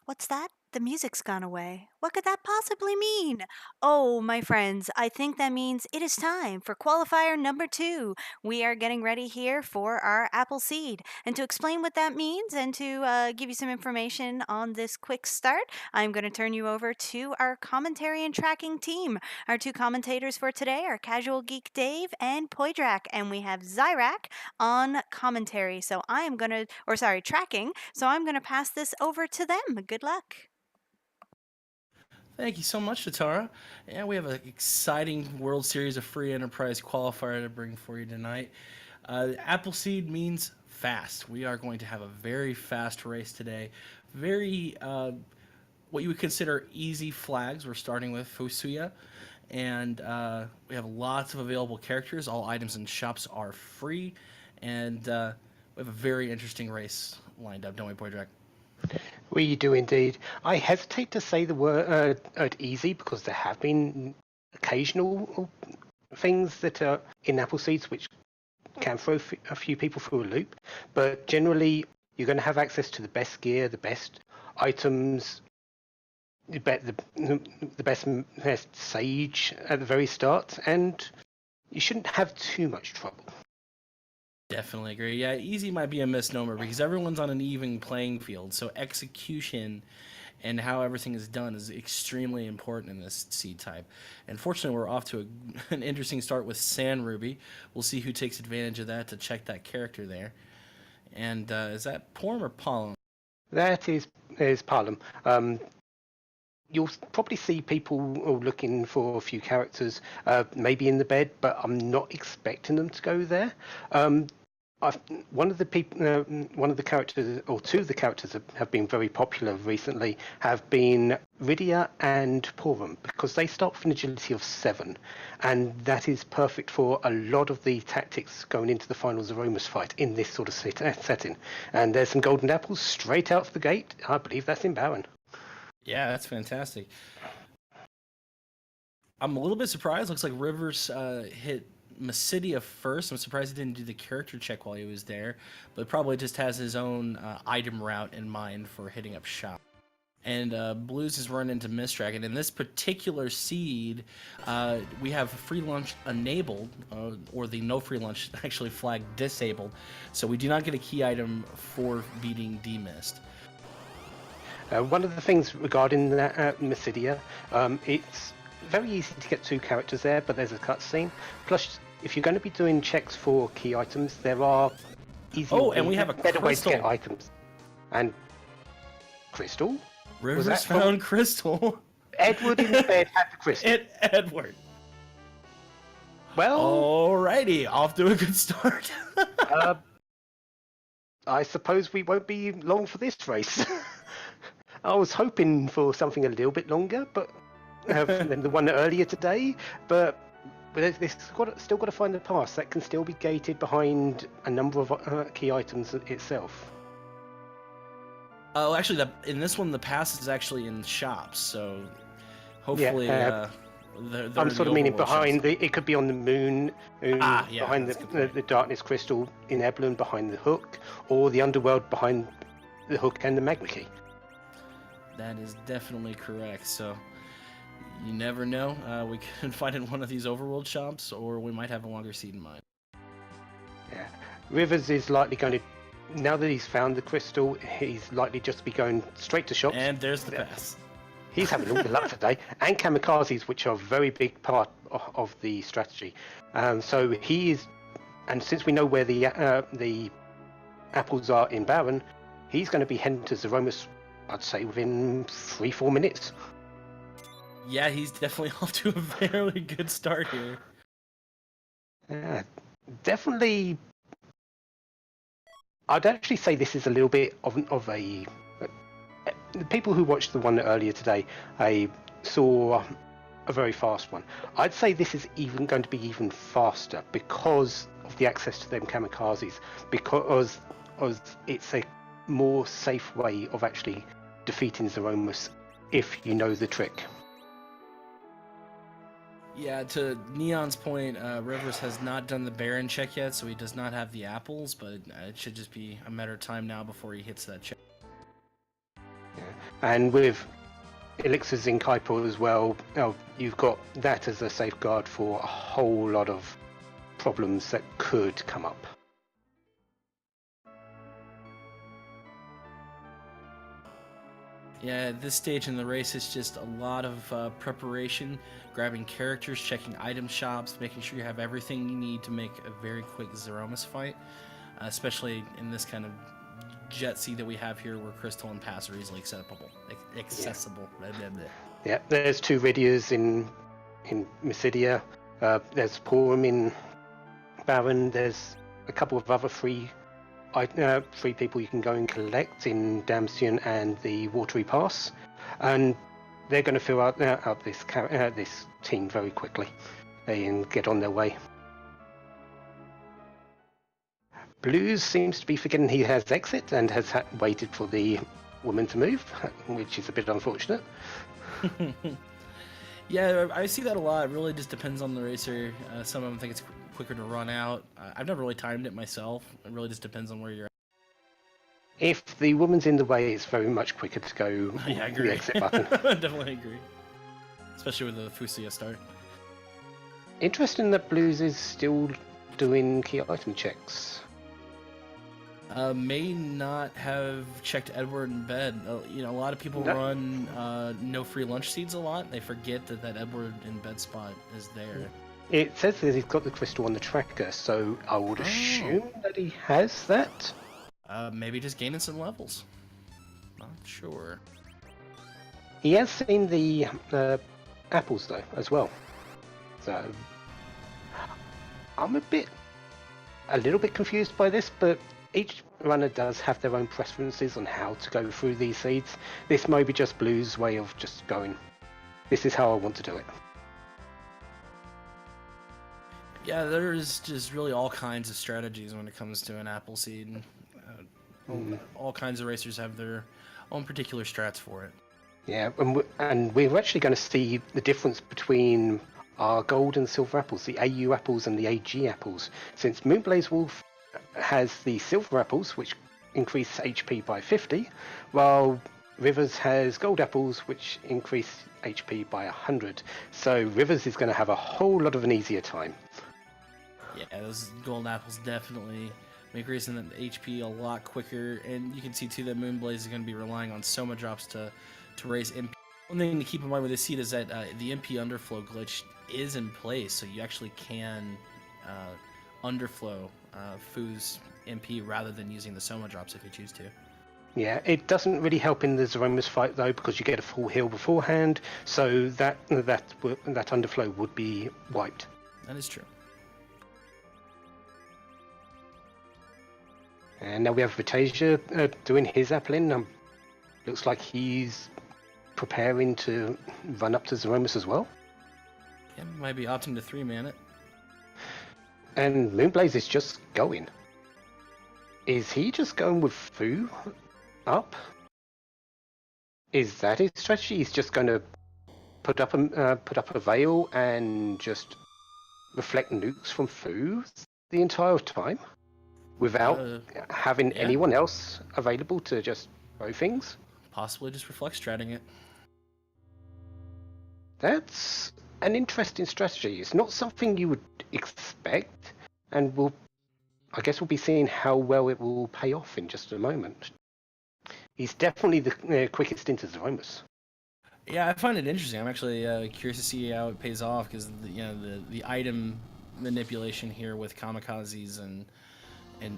What's that? The music's gone away. What could that possibly mean? Oh, my friends, I think that means it is time for qualifier number 2. We are getting ready here for our Appleseed. And to explain what that means and to give you some information on this quick start, I'm going to turn you over to our commentary and tracking team. Our two commentators for today are Casual Geek Dave and Poydrak, and we have Zyrak on commentary. So I am going to, or sorry, tracking. So I'm going to pass this over to them. Good luck. Thank you so much, Tatara. And we have an exciting World Series of Free Enterprise qualifier to bring for you tonight. Appleseed means fast. We are going to have a very fast race today. Very, what you would consider easy flags. We're starting with Fusuya. And we have lots of available characters. All items and shops are free. And we have a very interesting race lined up, don't we, Boydrak? We do indeed. I hesitate to say the word easy because there have been occasional things that are in Appleseeds which can throw a few people through a loop. But generally, you're going to have access to the best gear, the best items, the best sage at the very start, and you shouldn't have too much trouble. Definitely agree. Yeah, easy might be a misnomer because everyone's on an even playing field. So execution and how everything is done is extremely important in this seed type. And fortunately, we're off to an interesting start with Sand Ruby. We'll see who takes advantage of that to check that character there. And is that Porm or Pollen? That is Parlem. You'll probably see people looking for a few characters, maybe in the bed, but I'm not expecting them to go there. One of the characters, or two of the characters that have been very popular recently, have been Rydia and Porum, because they start with an agility of 7, and that is perfect for a lot of the tactics going into the final Zeromus fight in this sort of setting. And there's some golden apples straight out of the gate. I believe that's in Baron. Yeah, that's fantastic. I'm a little bit surprised. Looks like Rivers hit Massidia first. I'm surprised he didn't do the character check while he was there, but probably just has his own item route in mind for hitting up shop. And Blues has run into Mistrak, in this particular seed, we have free lunch enabled, or the no free lunch actually flag disabled, so we do not get a key item for beating D-Mist. One of the things regarding that Massidia, it's very easy to get 2 characters there, but there's a cutscene. Plus, if you're going to be doing checks for key items, there are easy and we have a better ways to crystal. get items. And Crystal? Rivers found Crystal. Edward in the bed had the crystal. Edward. Well, alrighty, off to a good start. I suppose we won't be long for this race. I was hoping for something a little bit longer, but than the one earlier today. But this still got to find the pass that can still be gated behind a number of key items itself. Oh, actually, in this one, the pass is actually in shops, so hopefully, they're I'm sort of meaning behind shops. it could be on the moon, behind the darkness crystal in Eblin, behind the hook, or the underworld behind the hook and the magma key. That is definitely correct. So you never know. We could find in one of these overworld shops, or we might have a longer seed in mind. Yeah, Rivers is likely going to. Now that he's found the crystal, he's likely just to be going straight to shops. And there's the pass. He's having all the luck today. And kamikazes, which are a very big part of the strategy. So he is, and since we know where the apples are in Baron, he's going to be heading to Zeromus, I'd say, within 3-4 minutes. Yeah, he's definitely off to a fairly good start here. Yeah, definitely. I'd actually say this is a little bit of a. The people who watched the one earlier today, saw a very fast one. I'd say this is even going to be even faster because of the access to them kamikazes, because it's a more safe way of actually defeating Zeromus if you know the trick. Yeah, to Neon's point, Rivers has not done the Baron check yet, so he does not have the apples, but it should just be a matter of time now before he hits that check. Yeah. And with Elixir's in Kuiper as well, you've got that as a safeguard for a whole lot of problems that could come up. Yeah, at this stage in the race, it's just a lot of preparation, grabbing characters, checking item shops, making sure you have everything you need to make a very quick Zeromus fight, especially in this kind of jet sea that we have here where Crystal and Pass are easily accessible. Yeah, Blah, blah, blah. yeah, there's 2 Ridias in Mysidia. There's Porum in Baron. There's a couple of other free people you can go and collect in Damsion and the Watery Pass, and they're going to fill out this team very quickly and get on their way. Blues seems to be forgetting he has exit and has waited for the woman to move, which is a bit unfortunate. Yeah, I see that a lot. It really just depends on the racer. Some of them think it's quicker to run out. I've never really timed it myself. It really just depends on where you're at. If the woman's in the way, it's very much quicker to go Yeah, I agree. the exit button. Definitely agree. Especially with the Fusia start. Interesting that Blues is still doing key item checks. May not have checked Edward in bed. A lot of people run no free lunch seeds a lot. They forget that Edward in bed spot is there. It says that he's got the crystal on the tracker, so I would assume that he has that. Maybe just gaining some levels. Not sure. He has seen the apples though as well, so I'm a little bit confused by this, but each runner does have their own preferences on how to go through these seeds. This may be just Blue's way of just going, this is how I want to do it. Yeah, there's just really all kinds of strategies when it comes to an Appleseed. All kinds of racers have their own particular strats for it. Yeah, and we're actually going to see the difference between our gold and silver apples, the AU apples and the AG apples, since Moonblaze Wolf has the silver apples, which increase HP by 50, while Rivers has gold apples, which increase HP by 100. So Rivers is going to have a whole lot of an easier time. Yeah, those gold apples definitely make raising the HP a lot quicker, and you can see too that Moonblaze is going to be relying on Soma drops to raise MP. One thing to keep in mind with this seed is that the MP underflow glitch is in place, so you actually can underflow Fu's MP rather than using the Soma drops if you choose to. Yeah, it doesn't really help in the Zeromus fight though, because you get a full heal beforehand, so that underflow would be wiped. That is true. And now we have Vitasia doing his appling. Looks like he's preparing to run up to Zeromus as well. Yeah, might be opting to 3-man it. And Moonblaze is just going. Is he just going with Fu up? Is that his strategy? He's just going to put up a veil and just reflect nukes from Fu the entire time without having anyone else available to just throw things? Possibly just reflect stratting it. That's an interesting strategy. It's not something you would expect, and I guess we'll be seeing how well it will pay off in just a moment. He's definitely the quickest into Zeromus. Yeah, I find it interesting. I'm actually curious to see how it pays off, because the item manipulation here with kamikazes and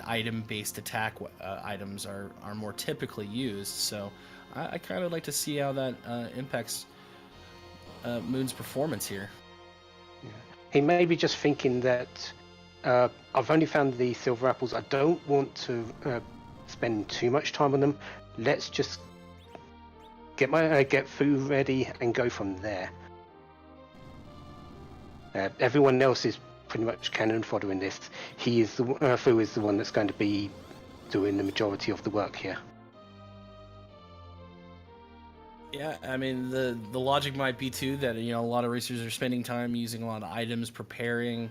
item-based attack items are more typically used. So I kind of like to see how that impacts Moon's performance here. Yeah. He may be just thinking that I've only found the silver apples. I don't want to spend too much time on them. Let's just get food ready and go from there. Everyone else is pretty much cannon fodder in this. Fu is the one that's going to be doing the majority of the work here. Yeah, I mean the logic might be too that a lot of racers are spending time using a lot of items, preparing.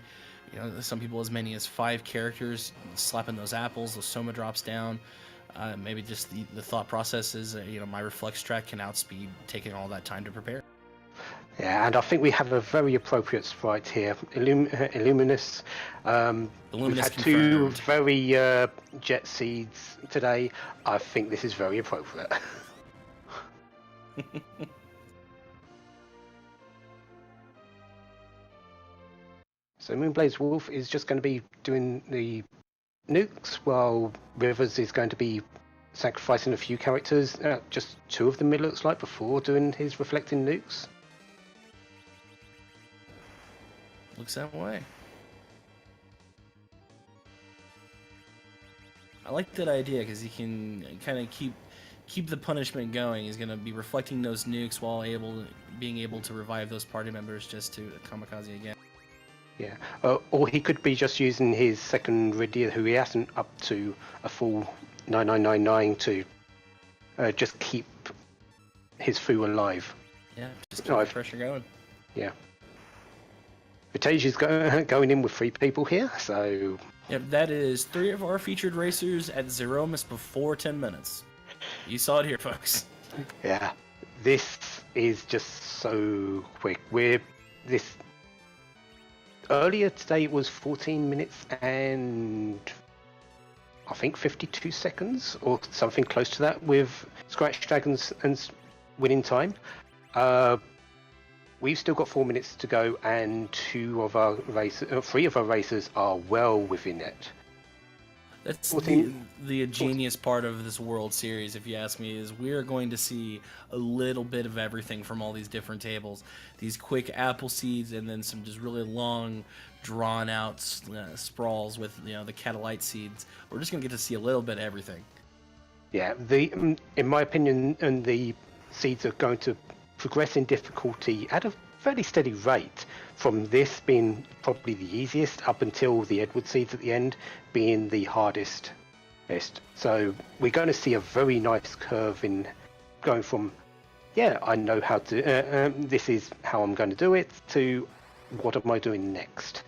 Some people as many as 5 characters, slapping those apples, those Soma drops down. Maybe just the thought process is, my reflex track can outspeed taking all that time to prepare. Yeah, and I think we have a very appropriate sprite here. Illuminous. We've Illuminous had two confirmed. very jet seeds today. I think this is very appropriate. So Moonblaze Wolf is just going to be doing the nukes, while Rivers is going to be sacrificing a few characters. Just two of them, it looks like, before doing his reflecting nukes. Looks that way. I like that idea because he can kind of keep the punishment going. He's gonna be reflecting those nukes while being able to revive those party members just to kamikaze again. Yeah, or he could be just using his second Ridia, who he hasn't up to a full 9999 to just keep his foo alive. Yeah, just keep the pressure going. Yeah. Vitage's going in with 3 people here, so... Yep, that is 3 of our featured racers at Zeromus before 10 minutes. You saw it here, folks. Yeah, this is just so quick. Earlier today it was 14 minutes and I think 52 seconds or something close to that with Scratch Dragons and winning time. We've still got 4 minutes to go, and 3 of our racers are well within it. That's the genius part of this World Series, if you ask me, is we're going to see a little bit of everything from all these different tables. These quick Appleseeds, and then some just really long, drawn-out sprawls with the Catalyte seeds. We're just going to get to see a little bit of everything. Yeah, in my opinion, and the seeds are going to progress in difficulty at a fairly steady rate, from this being probably the easiest up until the Edward seeds at the end being the hardest. So we're going to see a very nice curve in going from, I know how to, this is how I'm going to do it, to what am I doing next?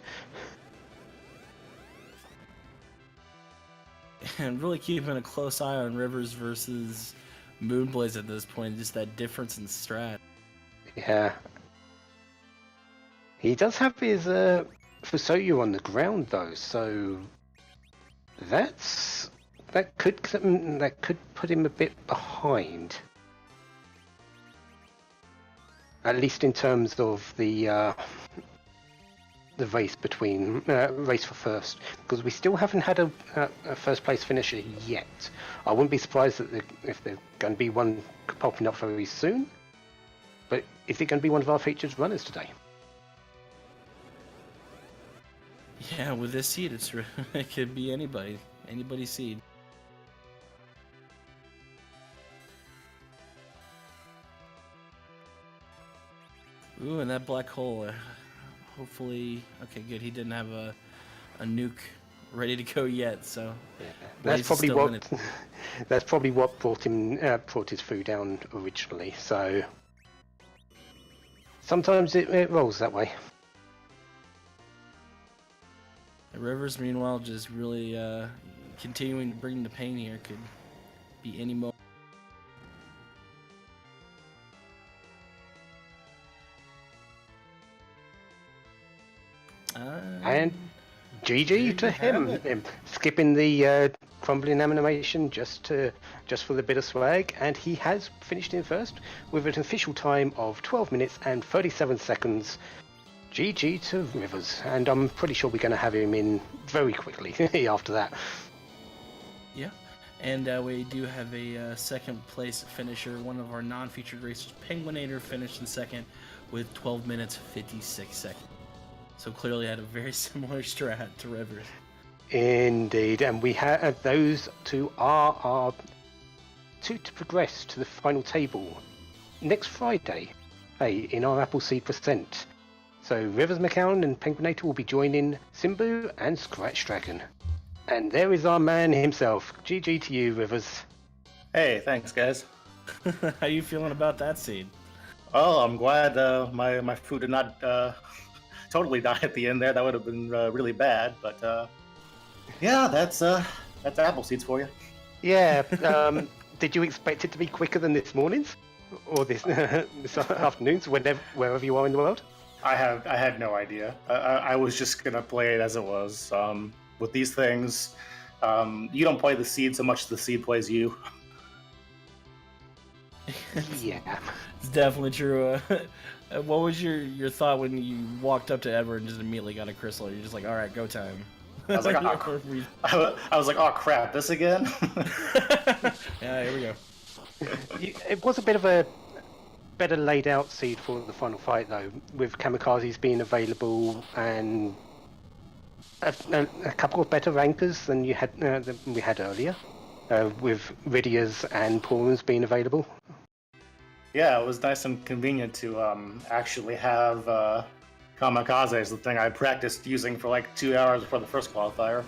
And really keeping a close eye on Rivers versus Moonblaze at this point, just that difference in strat. Yeah. He does have his Fusoyu on the ground though, so that could put him a bit behind. At least in terms of the race for first, because we still haven't had a first place finisher yet. I wouldn't be surprised if there's going to be one popping up very soon. But is it going to be one of our featured runners today? Yeah, with this seed, it could be anybody's seed. Ooh, and that black hole. Hopefully, okay, good. He didn't have a nuke ready to go yet, so yeah. That's probably what brought his food down originally. So sometimes it rolls that way. Rivers, meanwhile, just really continuing to bring the pain here. Could be any moment. And GG to him, skipping the crumbling animation just for the bit of swag, and he has finished in first with an official time of 12 minutes and 37 seconds. GG to Rivers, and I'm pretty sure we're going to have him in very quickly after that. Yeah, and we do have a second place finisher. One of our non-featured racers, Penguinator, finished in second with 12 minutes 56 seconds. So clearly had a very similar strat to Rivers. Indeed, and we have those two are our two to progress to the final table next Friday, in our Appleseed Present. So Rivers McCown and Penguinator will be joining Simbu and Scratch Dragon. And there is our man himself. GG to you, Rivers. Hey, thanks, guys. How you feeling about that seed? Oh, I'm glad my food did not totally die at the end there. That would have been really bad. But yeah, that's apple seeds for you. Yeah. Did you expect it to be quicker than this morning's, or this afternoon's, wherever you are in the world? I had no idea. I was just gonna play it as it was. With these things, you don't play the seed so much as the seed plays you. Yeah. It's definitely true. What was your thought when you walked up to Edward and just immediately got a crystal? You're just like, all right, go time. I was like, I was like, oh crap, this again? Yeah, here we go. It was a bit of a better laid out seed for the final fight, though, with kamikazes being available and a couple of better rankers than we had earlier, with Ridias and Pawns being available. Yeah, it was nice and convenient to actually have kamikazes, the thing I practiced using for like 2 hours before the first qualifier.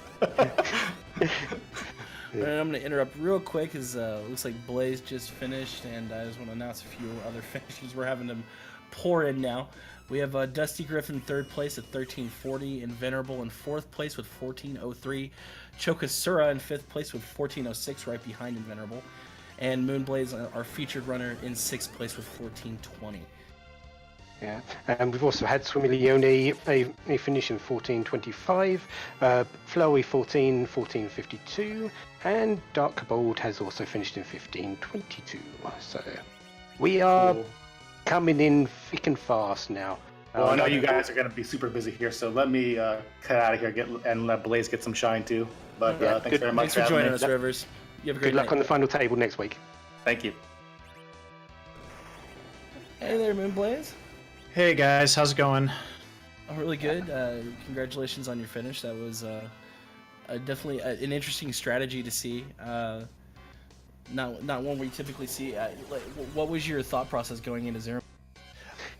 And I'm going to interrupt real quick because it looks like Blaze just finished, and I just want to announce a few other finishes we're having them pour in now. We have Dusty Griffin third place at 1340, and Venerable in fourth place with 1403, Chokasura in fifth place with 1406, right behind Venerable, and Moonblaze, our featured runner, in sixth place with 1420. Yeah, and we've also had Swimilione, a finish in 14.25, Flurry 14.52, and Dark Kobold has also finished in 15.22. So we are coming in thick and fast now. Well, I know you guys are going to be super busy here, so let me cut out of here and let Blaze get some shine too. But thanks very much Thanks for joining us, me. Rivers. You have a great Good luck night. on the final table next week. Thank you. Hey there, Moonblaze. Hey guys, how's it going? Oh, really good. Congratulations on your finish. That was definitely an interesting strategy to see. Not one we typically see. What was your thought process going into Zero?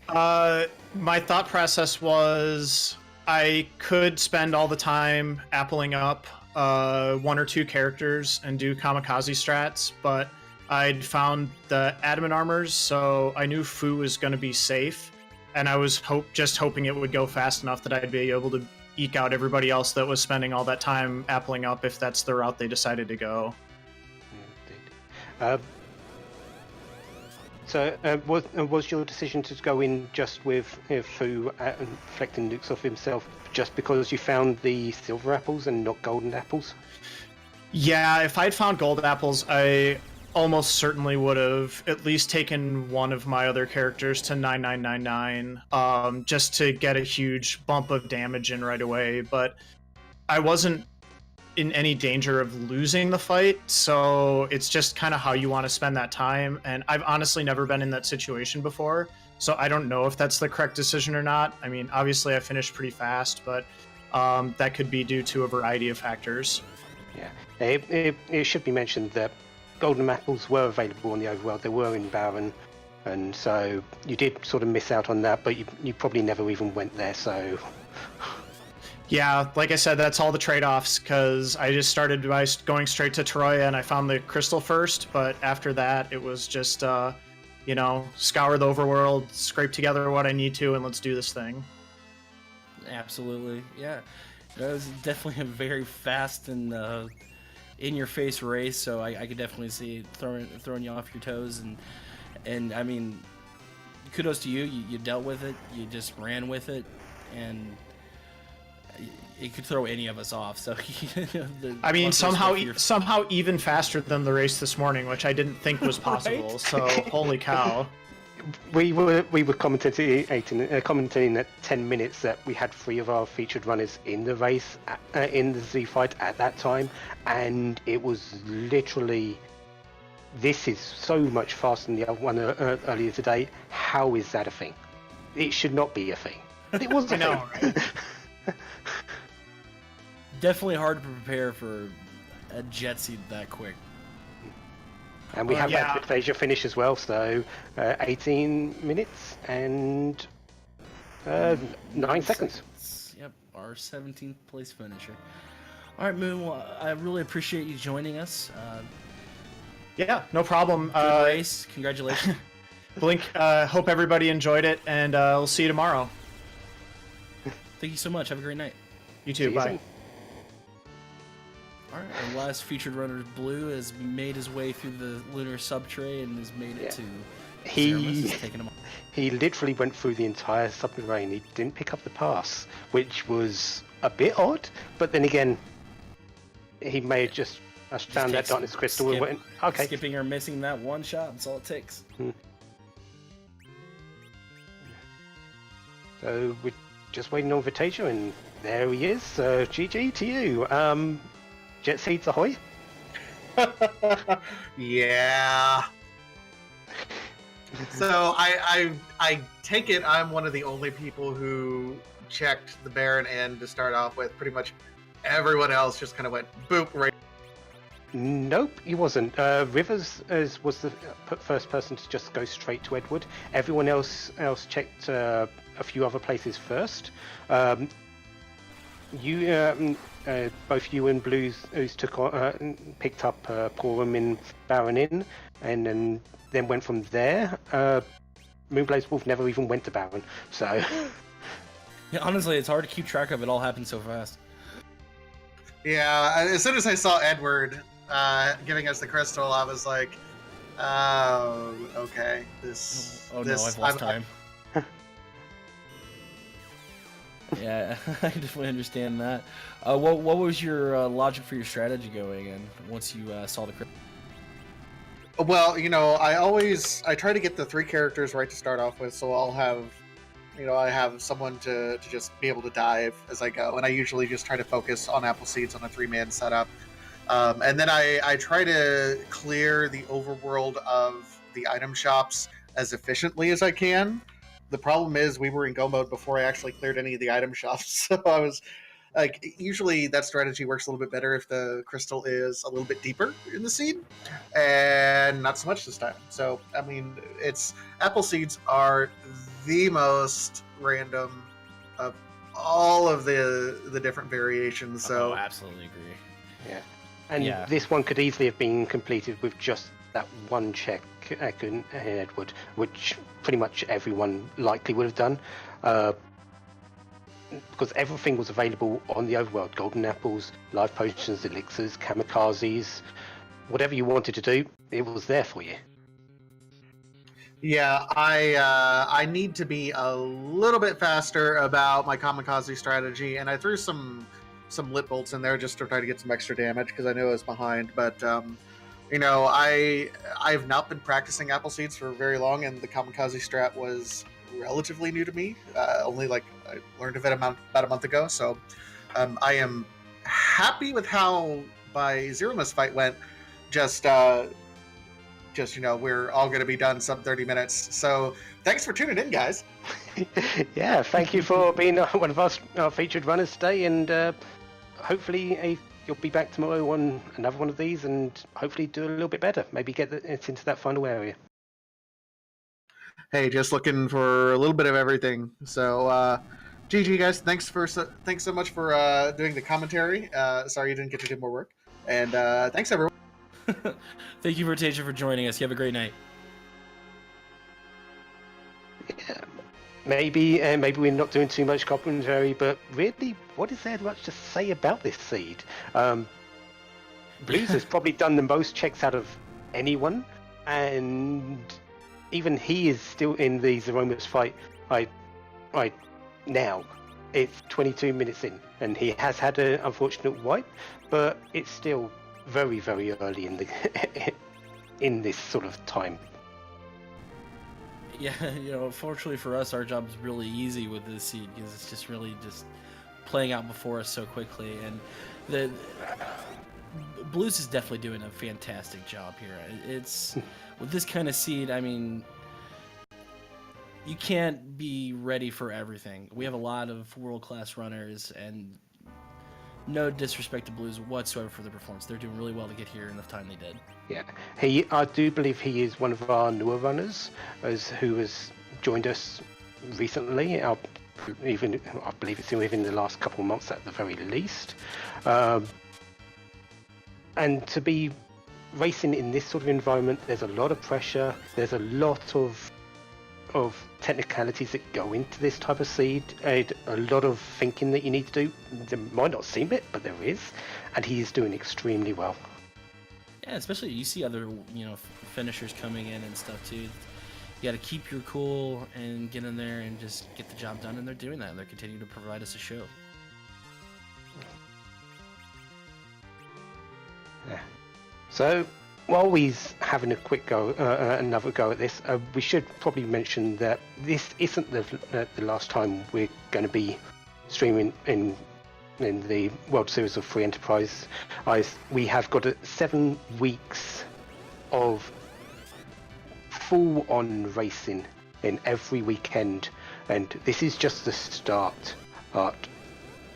My thought process was I could spend all the time appling up one or two characters and do kamikaze strats, but I'd found the adamant armors, so I knew Fu was going to be safe. And I was just hoping it would go fast enough that I'd be able to eke out everybody else that was spending all that time appling up if that's the route they decided to go. Was your decision to go in just with Fu reflecting nukes off himself just because you found the silver apples and not golden apples? Yeah, if I'd found gold apples, I almost certainly would have at least taken one of my other characters to 9999 just to get a huge bump of damage in right away, but I wasn't in any danger of losing the fight, so it's just kind of how you want to spend that time, and I've honestly never been in that situation before, so I don't know if that's the correct decision or not. I mean, obviously I finished pretty fast, but that could be due to a variety of factors. Yeah, it should be mentioned that golden apples were available in the overworld. They were in Baron, and so you did sort of miss out on that, but you probably never even went there, so... Yeah, like I said, that's all the trade-offs, because I just started by going straight to Troya, and I found the crystal first, but after that, it was just, scour the overworld, scrape together what I need to, and let's do this thing. Absolutely, yeah. That was definitely a very fast and in-your-face race, so I could definitely see it throwing you off your toes, and I mean, kudos to you. You dealt with it. You just ran with it, and it could throw any of us off. So I mean, somehow even faster than the race this morning, which I didn't think was possible. Right? So holy cow. We were commenting at 10 minutes that we had 3 of our featured runners in the race, in the Z fight at that time, and it was literally, this is so much faster than the other one earlier today. How is that a thing? It should not be a thing. But it was a thing. Right? Definitely hard to prepare for a jet seed that quick. And we have that Aphasia finish as well, so 18 minutes and 9 seconds. Yep, our 17th place finisher. All right, Moon, well, I really appreciate you joining us. Yeah, no problem. Good race. Congratulations. Blink, hope everybody enjoyed it, and we'll see you tomorrow. Thank you so much. Have a great night. You too, bye. All right, our last featured runner, Blue, has made his way through the lunar subtray and has made it to Zeramus. He's taken him. He literally went through the entire subterranean. He didn't pick up the pass, which was a bit odd. But then again, he may have just found that darkness crystal and went, okay. Skipping or missing that one shot, that's all it takes. So we're just waiting on Vitasia, and there he is. GG to you. Jet Seeds ahoy. Yeah. So I take it I'm one of the only people who checked the Baron end to start off with. Pretty much everyone else just kind of went boop right. Nope, he wasn't. Rivers was the first person to just go straight to Edward. Everyone else checked a few other places first. Both you and Blues picked up Porum in Baron Inn, and then went from there. Moonblaze Wolf never even went to Baron, so. Yeah, honestly, it's hard to keep track of. It all happened so fast. Yeah, as soon as I saw Edward giving us the crystal, I was like, oh, okay. No, I've lost time. Yeah, I definitely understand that. What was your logic for your strategy going in once you saw the crystal? Well, I try to get the 3 characters right to start off with, so I'll have, I have someone to just be able to dive as I go, and I usually just try to focus on Appleseeds on a 3-man setup. And then I try to clear the overworld of the item shops as efficiently as I can. The problem is we were in go mode before I actually cleared any of the item shops, so I was like, usually that strategy works a little bit better if the crystal is a little bit deeper in the seed, and not so much this time. So, I mean, Appleseeds are the most random of all of the different variations. So, absolutely agree. Yeah. And this one could easily have been completed with just that one check in Edward, which pretty much everyone likely would have done. Because everything was available on the overworld. Golden apples, life potions, elixirs, kamikazes, whatever you wanted to do, it was there for you. Yeah, I need to be a little bit faster about my kamikaze strategy, and I threw some lit bolts in there just to try to get some extra damage because I knew I was behind. But I have not been practicing Appleseeds for very long, and the kamikaze strat was relatively new to me. Only I learned of it about a month ago, so I am happy with how my Zeramus fight went. Just we're all going to be done sub 30 minutes. So thanks for tuning in, guys. Yeah, thank you for being one of our featured runners today, and hopefully you'll be back tomorrow on another one of these, and hopefully do a little bit better. Maybe get it into that final area. Hey, just looking for a little bit of everything. So, GG guys, thanks so much for doing the commentary. Sorry you didn't get to do more work, and thanks everyone. Thank you, Vitasia, for joining us. You have a great night. Yeah, maybe we're not doing too much commentary, but really, what is there much to say about this seed? Blues has probably done the most checks out of anyone, and even he is still in the Zeramus fight right now. It's 22 minutes in, and he has had an unfortunate wipe, but it's still very, very early in in this sort of time. Yeah, fortunately for us, our job is really easy with this seed because it's just really just playing out before us so quickly, and the Blues is definitely doing a fantastic job here. It's with this kind of seed, I mean, you can't be ready for everything. We have a lot of world-class runners, and no disrespect to Blues whatsoever for their performance. They're doing really well to get here in the time they did. Yeah, I do believe he is one of our newer runners, who has joined us recently. I believe it's within the last couple of months at the very least. And to be racing in this sort of environment, there's a lot of pressure. There's a lot of of technicalities that go into this type of seed, and a lot of thinking that you need to do. There might not seem it, but there is, and he is doing extremely well. Yeah, especially you see other finishers coming in and stuff too. You got to keep your cool and get in there and just get the job done, and they're doing that. They're continuing to provide us a show. Yeah. So while he's having a quick go, another go at this, we should probably mention that this isn't the last time we're going to be streaming in the World Series of Free Enterprise. We have got 7 weeks of full-on racing in every weekend, and this is just the start. But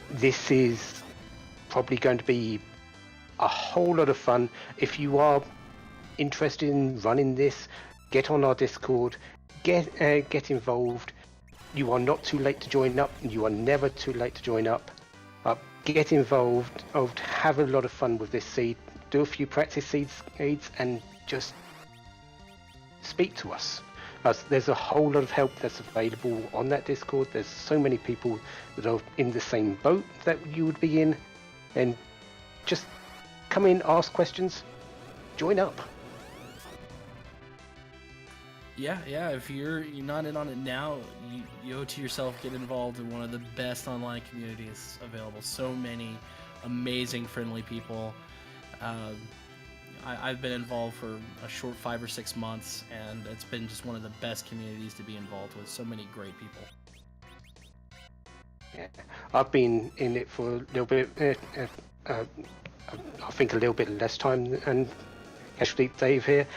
this is probably going to be a whole lot of fun. If you are interested in running this, get on our Discord, get involved. You are not too late to join up. You are never too late to join up. Get involved, have a lot of fun with this seed, do a few practice seeds, and just speak to us. There's a whole lot of help that's available on that Discord. There's so many people that are in the same boat that you would be in, and just come in, ask questions, join up. Yeah. If you're not in on it now, you owe it to yourself. Get involved in one of the best online communities available. So many amazing, friendly people. I've been involved for a short 5 or 6 months, and it's been just one of the best communities to be involved with. So many great people. Yeah, I've been in it for a little bit. I think a little bit less time than actually Dave here.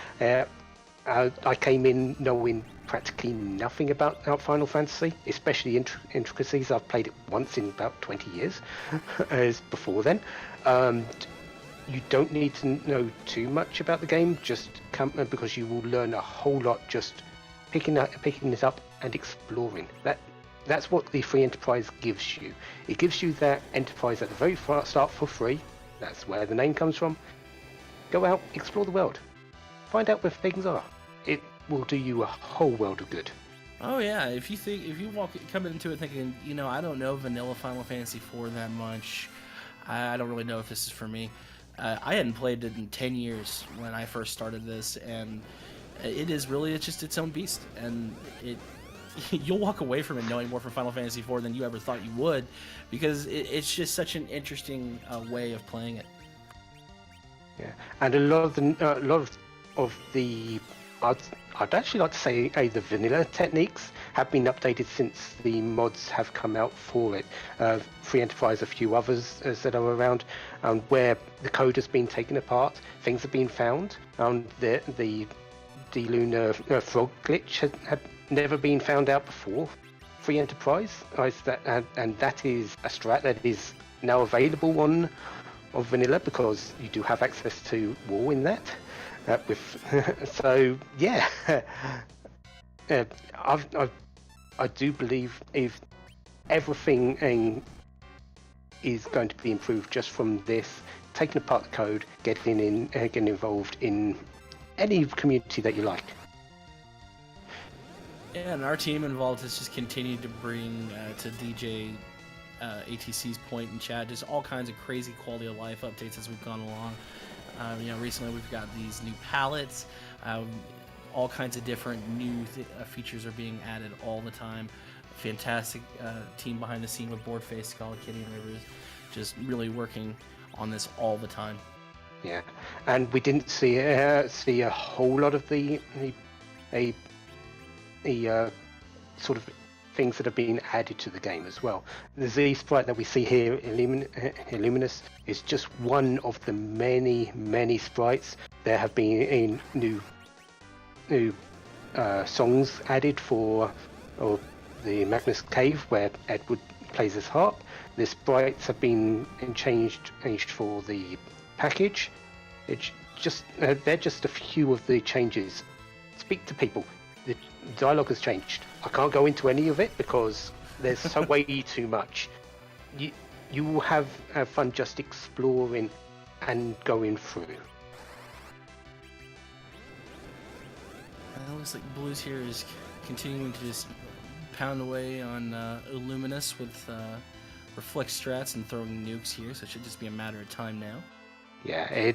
I came in knowing practically nothing about Final Fantasy, especially intricacies. I've played it once in about 20 years, as before then. You don't need to know too much about the game, just come because you will learn a whole lot just picking it up and exploring. That's what the Free Enterprise gives you. It gives you that Enterprise at the very start for free. That's where the name comes from. Go out, explore the world. Find out where things are. It will do you a whole world of good. Oh yeah, if you come into it thinking, I don't know vanilla Final Fantasy IV that much, I don't really know if this is for me. I hadn't played it in 10 years when I first started this, and it's just its own beast, and you'll walk away from it knowing more from Final Fantasy IV than you ever thought you would, because it's just such an interesting way of playing it. Yeah, and a lot of the I'd actually like to say the vanilla techniques have been updated since the mods have come out for it. Free Enterprise, a few others that are around, where the code has been taken apart, things have been found. The lunar frog glitch had never been found out before. Free Enterprise, and that is a strat that is now available on vanilla, because you do have access to War in that. So yeah, I do believe if everything is going to be improved just from this, taking apart the code, getting involved in any community that you like. Yeah, and our team involved has just continued to bring to DJ ATC's point in chat just all kinds of crazy quality of life updates as we've gone along. Recently we've got these new palettes, all kinds of different new features are being added all the time. Fantastic team behind the scene with Boardface, Skull, Kitty, and Rivers, just really working on this all the time. Yeah, and we didn't see a whole lot of the sort of things that have been added to the game as well. The Z sprite that we see here, Illuminous, is just one of the many sprites. There have been new songs added for the Magnus Cave, where Edward plays his harp. The sprites have been changed for the package. They're just a few of the changes. Speak to people. The dialogue has changed. I can't go into any of it because there's so way too much. You will have fun just exploring and going through. It looks like Blues here is continuing to just pound away on Illuminous with reflect strats and throwing nukes here, so it should just be a matter of time now. Yeah,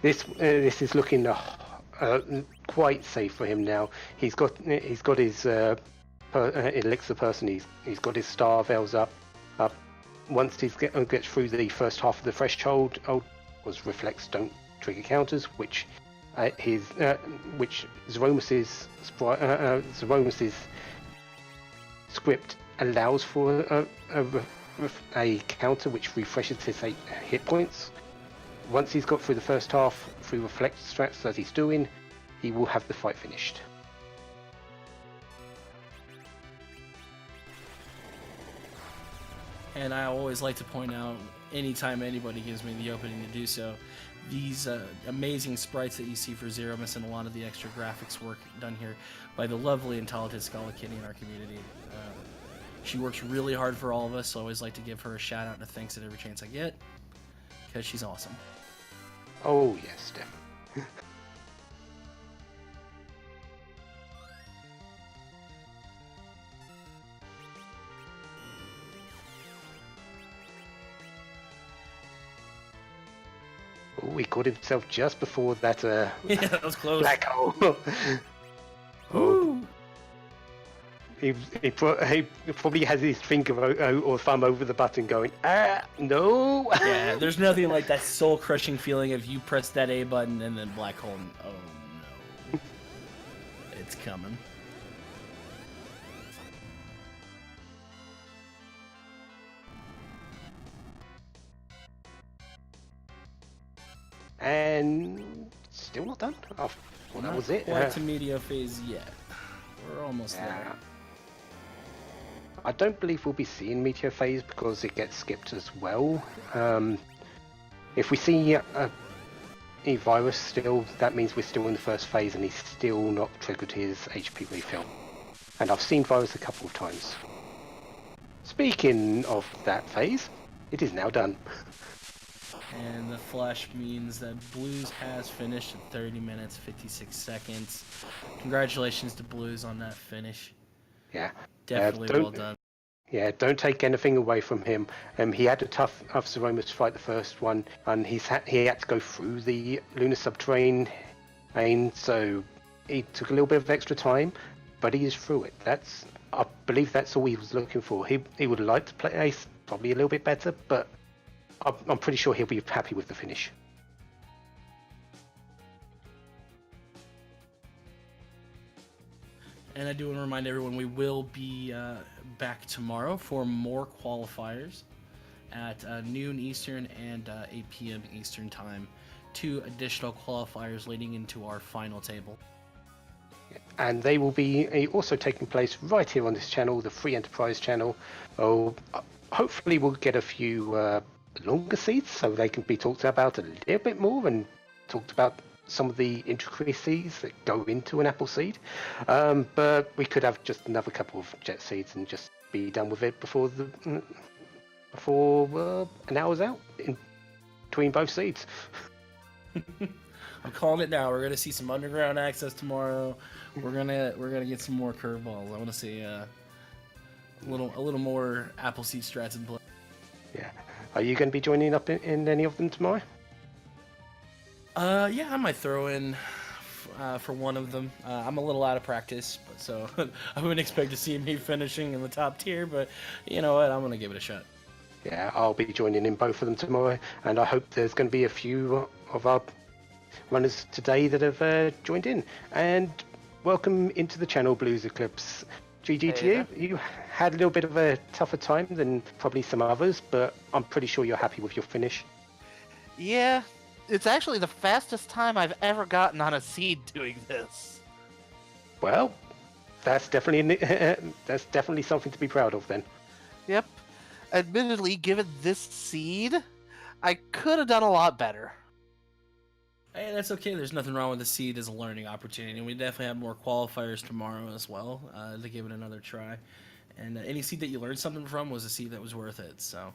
this is looking quite safe for him now. He's got his elixir person. He's got his star veils up. Once he gets through the first half of the threshold, was reflects don't trigger counters, which Zeromus's script allows for a counter which refreshes his 8 hit points. Once he's got through the first half through reflect strats as he's doing, he will have the fight finished. And I always like to point out, anytime anybody gives me the opening to do so, these amazing sprites that you see for Zero Miss and a lot of the extra graphics work done here by the lovely and talented Scala Kitty in our community. She works really hard for all of us, so I always like to give her a shout out and a thanks at every chance I get, because she's awesome. Oh yes, definitely. Oh, he caught himself just before that Yeah, that was close. black hole. Oh. He probably has his finger or thumb over the button going, no. Yeah, there's nothing like that soul-crushing feeling of you press that A button and then black hole, and oh no. It's coming. And still not done. Oh, well, that was it. Quite to media phase yet. We're almost there. I don't believe we'll be seeing Meteor Phase because it gets skipped as well. If we see a virus still, that means we're still in the first phase and he's still not triggered his HP refill. And I've seen virus a couple of times. Speaking of that phase, it is now done. And the flash means that Blues has finished at 30 minutes, 56 seconds. Congratulations to Blues on that finish. Yeah. Definitely well done. Yeah, don't take anything away from him. He had a tough Zeromus fight the first one, and he had to go through the lunar subterranean, and so he took a little bit of extra time, but he is through it. I believe that's all he was looking for. He would like to play Ace probably a little bit better, but I'm pretty sure he'll be happy with the finish. And I do want to remind everyone we will be back tomorrow for more qualifiers at noon Eastern and 8 p.m. Eastern time. 2 additional qualifiers leading into our final table. And they will be also taking place right here on this channel, the Free Enterprise channel. Hopefully we'll get a few longer seeds so they can be talked about a little bit more and talked about some of the intricacies that go into an Appleseed. But we could have just another couple of jet seeds and just be done with it before an hour's out in between both seeds. I'm calling it now. We're gonna see some underground access tomorrow. We're gonna get some more curveballs. I want to see a little more Appleseed strats in play. Yeah. Are you going to be joining up in any of them tomorrow? Yeah, I might throw in for one of them. I'm a little out of practice, so I wouldn't expect to see me finishing in the top tier, but you know what? I'm going to give it a shot. Yeah, I'll be joining in both of them tomorrow, and I hope there's going to be a few of our runners today that have joined in. And welcome into the channel, Blues Eclipse. GG to you. You had a little bit of a tougher time than probably some others, but I'm pretty sure you're happy with your finish. Yeah, it's actually the fastest time I've ever gotten on a seed doing this. Well, that's definitely something to be proud of then. Yep. Admittedly, given this seed, I could have done a lot better. Hey, that's okay. There's nothing wrong with the seed as a learning opportunity. And we definitely have more qualifiers tomorrow as well to give it another try. And any seed that you learned something from was a seed that was worth it. So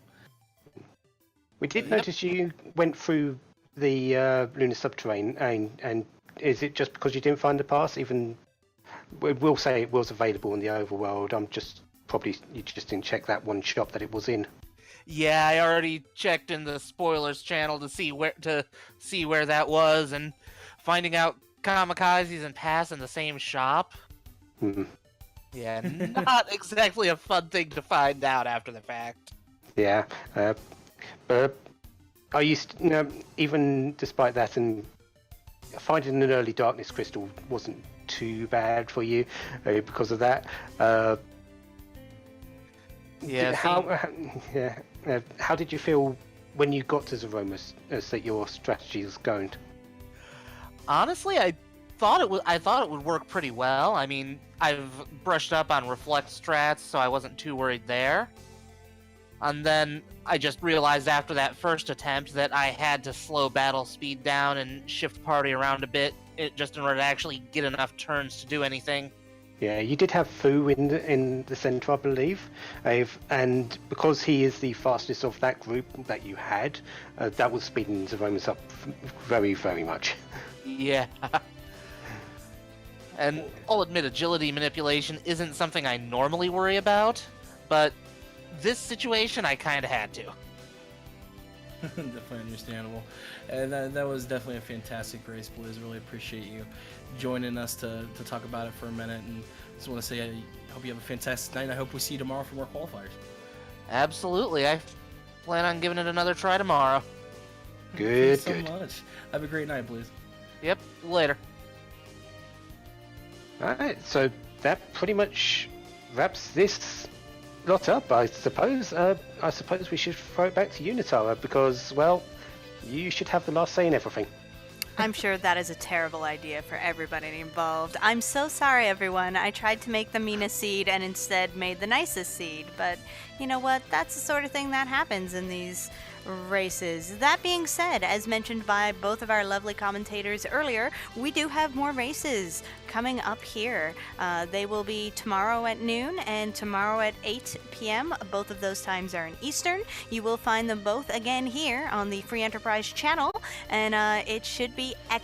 we did notice you went through the lunar subterranean, and is it just because you didn't find the pass? Even We'll say it was available in the overworld. I'm just probably you just didn't check that one shop that it was in. Yeah, I already checked in the spoilers channel to see where that was, and finding out Kamikazes and Pass in the same shop. Hmm. Yeah, not exactly a fun thing to find out after the fact. Yeah, but I used, even despite that, and finding an early darkness crystal wasn't too bad for you because of that. Yeah, How did you feel when you got to Zeromus as that your strategy was going? honestly, I thought it would work pretty well. I mean, I've brushed up on reflect strats, so I wasn't too worried there. And then I just realized after that first attempt that I had to slow battle speed down and shift party around a bit, just in order to actually get enough turns to do anything. Yeah, you did have Fu in the center, I believe, and because he is the fastest of that group that you had, that was speeding Zeromus up very, very much. Yeah. And I'll admit agility manipulation isn't something I normally worry about, but this situation I kind of had to. Definitely understandable. And that was definitely a fantastic race, Blizz. Really appreciate you joining us to talk about it for a minute. And just want to say I hope you have a fantastic night. I hope we see you tomorrow for more qualifiers. Absolutely. I plan on giving it another try tomorrow. Good, Thank you good. so much. Have a great night, Blizz. Yep, later. Alright, so that pretty much wraps this lot up, I suppose. I suppose we should throw it back to you, Natara, because, well, you should have the last say in everything. I'm sure that is a terrible idea for everybody involved. I'm so sorry, everyone. I tried to make the meanest seed and instead made the nicest seed. But you know what? That's the sort of thing that happens in these races. That being said, as mentioned by both of our lovely commentators earlier, we do have more races coming up here. They will be tomorrow at noon and tomorrow at 8 p.m. Both of those times are in Eastern. You will find them both again here on the Free Enterprise channel, and it should be excellent.